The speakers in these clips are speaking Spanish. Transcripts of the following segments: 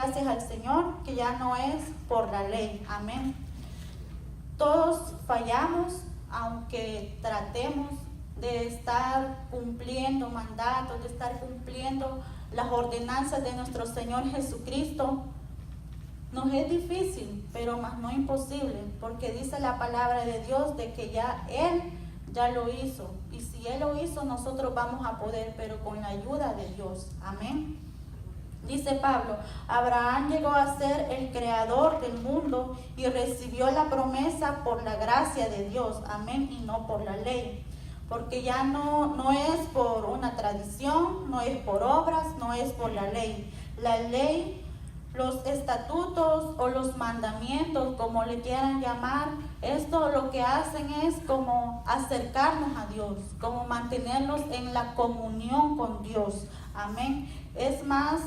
gracias al Señor que ya no es por la ley. Amén. Todos fallamos, aunque tratemos de estar cumpliendo mandatos, de estar cumpliendo las ordenanzas de nuestro Señor Jesucristo. Nos es difícil, pero más no imposible, porque dice la palabra de Dios de que ya Él ya lo hizo. Y si Él lo hizo, nosotros vamos a poder, pero con la ayuda de Dios. Amén. Dice Pablo, Abraham llegó a ser el creador del mundo y recibió la promesa por la gracia de Dios. Amén. Y no por la ley. Porque ya no es por una tradición, no es por obras, no es por la ley. La ley, los estatutos o los mandamientos, como le quieran llamar, esto lo que hacen es como acercarnos a Dios, como mantenernos en la comunión con Dios. Amén. Es más,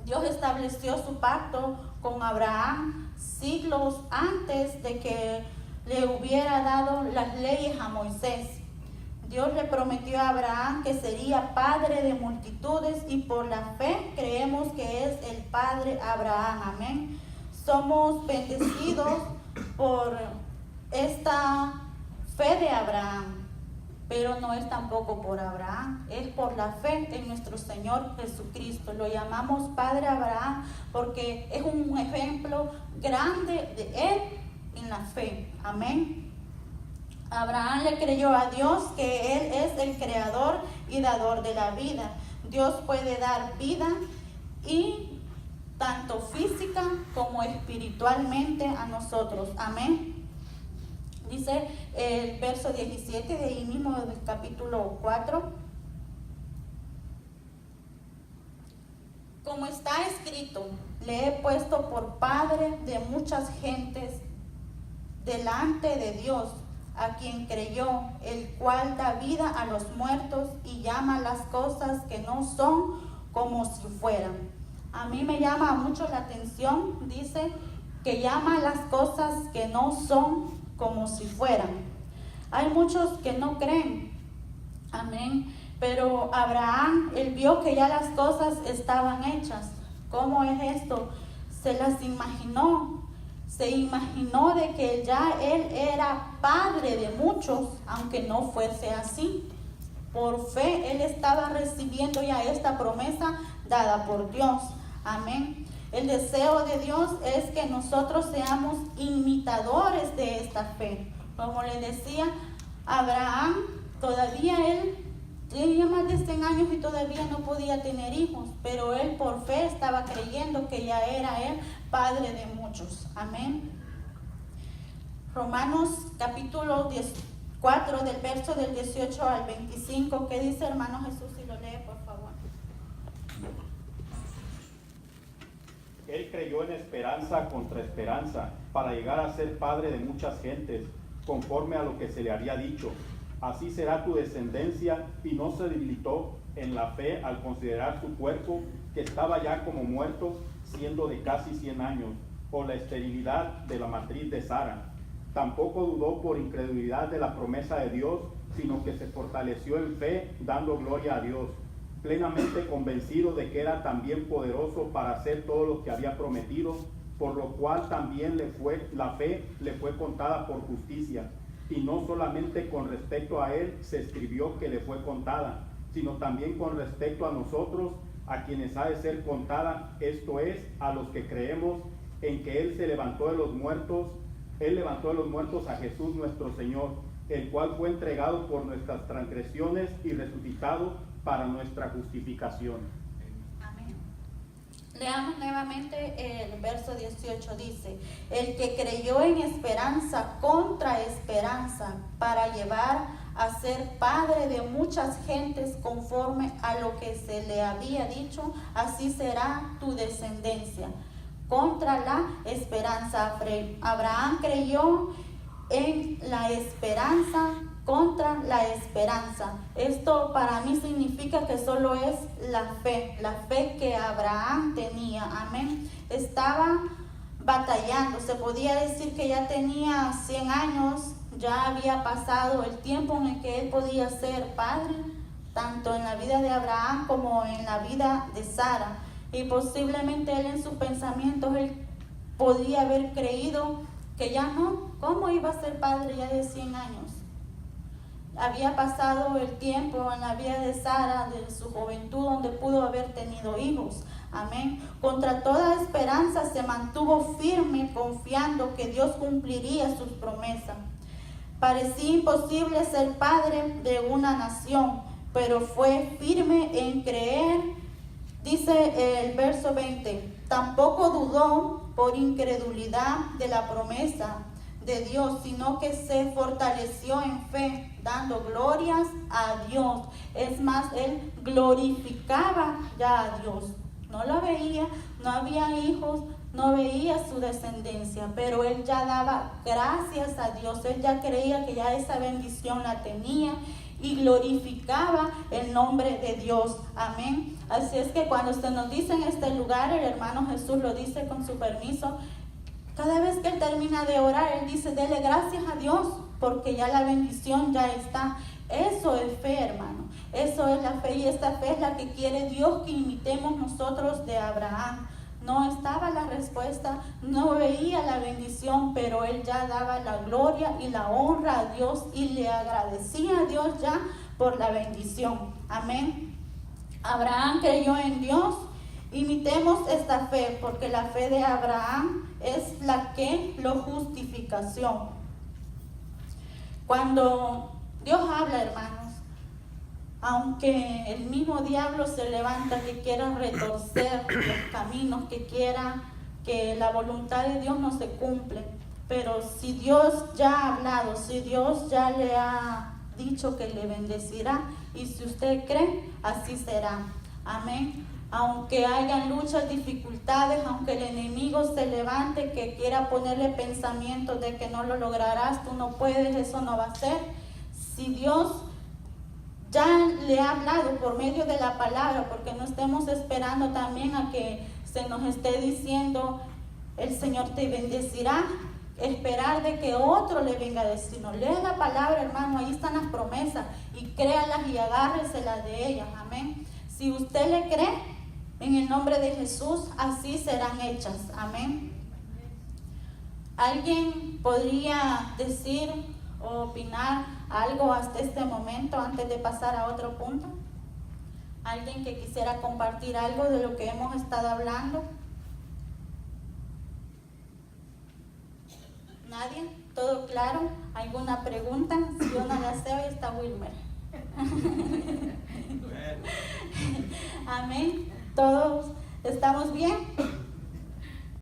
Dios estableció su pacto con Abraham siglos antes de que le hubiera dado las leyes a Moisés. Dios le prometió a Abraham que sería padre de multitudes y por la fe creemos que es el padre Abraham. Amén. Somos bendecidos por esta fe de Abraham, pero no es tampoco por Abraham, es por la fe en nuestro Señor Jesucristo. Lo llamamos Padre Abraham porque es un ejemplo grande de Él en la fe. Amén. Abraham le creyó a Dios que Él es el creador y dador de la vida. Dios puede dar vida y tanto física como espiritualmente a nosotros. Amén. Dice el verso 17 de ahí mismo del capítulo 4. Como está escrito, le he puesto por padre de muchas gentes delante de Dios, a quien creyó, el cual da vida a los muertos y llama las cosas que no son como si fueran. A mí me llama mucho la atención, dice que llama las cosas que no son como si fueran. Hay muchos que no creen, amén, pero Abraham, él vio que ya las cosas estaban hechas. ¿Cómo es esto? Se las imaginó. Se imaginó de que ya él era padre de muchos, aunque no fuese así. Por fe, él estaba recibiendo ya esta promesa dada por Dios. Amén. El deseo de Dios es que nosotros seamos imitadores de esta fe. Como le decía, Abraham, todavía él tenía más de 100 años y todavía no podía tener hijos, pero él por fe estaba creyendo que ya era él padre de muchos. Amén. Romanos capítulo 4 del verso del 18 al 25. ¿Qué dice, hermano Jesús? Si lo lee, por favor. Él creyó en esperanza contra esperanza, para llegar a ser padre de muchas gentes, conforme a lo que se le había dicho. Así será tu descendencia, y no se debilitó en la fe al considerar su cuerpo, que estaba ya como muerto, siendo de casi 100 años, por la esterilidad de la matriz de Sara. Tampoco dudó por incredulidad de la promesa de Dios, sino que se fortaleció en fe, dando gloria a Dios, plenamente convencido de que era también poderoso para hacer todo lo que había prometido, por lo cual también la fe le fue contada por justicia. Y no solamente con respecto a él se escribió que le fue contada, sino también con respecto a nosotros, a quienes ha de ser contada, esto es, a los que creemos en que él levantó de los muertos a Jesús nuestro Señor, el cual fue entregado por nuestras transgresiones y resucitado para nuestra justificación. Amén. Leamos nuevamente el verso 18, dice: el que creyó en esperanza contra esperanza, para llevar a ser padre de muchas gentes conforme a lo que se le había dicho, así será tu descendencia. Contra la esperanza, Abraham creyó en la esperanza contra la esperanza. Esto para mí significa que solo es la fe que Abraham tenía. Amén. Estaba batallando, se podía decir que ya tenía 100 años, ya había pasado el tiempo en el que él podía ser padre, tanto en la vida de Abraham como en la vida de Sara. y posiblemente él en sus pensamientos, él podía haber creído que ya no, ¿cómo iba a ser padre ya de 100 años? Había pasado el tiempo en la vida de Sara, de su juventud, donde pudo haber tenido hijos. Amén. Contra toda esperanza se mantuvo firme, confiando que Dios cumpliría sus promesas. Parecía imposible ser padre de una nación, pero fue firme en creer. Dice el verso 20, tampoco dudó por incredulidad de la promesa de Dios, sino que se fortaleció en fe, dando glorias a Dios. Es más, él glorificaba ya a Dios. No lo veía, no había hijos, no veía su descendencia, pero él ya daba gracias a Dios. Él ya creía que ya esa bendición la tenía y glorificaba el nombre de Dios. Amén. Así es que cuando se nos dice en este lugar, el hermano Jesús lo dice con su permiso, cada vez que él termina de orar, él dice, dele gracias a Dios, porque ya la bendición ya está. Eso es fe, hermano. Eso es la fe, y esta fe es la que quiere Dios que imitemos nosotros de Abraham. No estaba la respuesta, no veía la bendición, pero él ya daba la gloria y la honra a Dios y le agradecía a Dios ya por la bendición. Amén. Abraham creyó en Dios. Imitemos esta fe, porque la fe de Abraham es la que lo justificación. Cuando Dios habla, hermanos, aunque el mismo diablo se levanta que quiera retorcer los caminos, que quiera que la voluntad de Dios no se cumple, pero si Dios ya ha hablado, si Dios ya le ha dicho que le bendecirá, y si usted cree, así será. Amén. Aunque hayan luchas, dificultades, aunque el enemigo se levante, que quiera ponerle pensamientos de que no lo lograrás, tú no puedes, eso no va a ser. Si Dios ya le ha hablado por medio de la palabra, porque no estemos esperando también a que se nos esté diciendo, el Señor te bendecirá, esperar de que otro le venga a decir. No, lea la palabra, hermano, ahí están las promesas, y créalas y agárreselas de ellas. Amén. Si usted le cree, en el nombre de Jesús, así serán hechas. Amén. ¿Alguien podría decir o opinar algo hasta este momento antes de pasar a otro punto? ¿Alguien que quisiera compartir algo de lo que hemos estado hablando? ¿Nadie? ¿Todo claro? ¿Alguna pregunta? Si yo no la sé, hoy está Wilmer. Amén. ¿Todos estamos bien?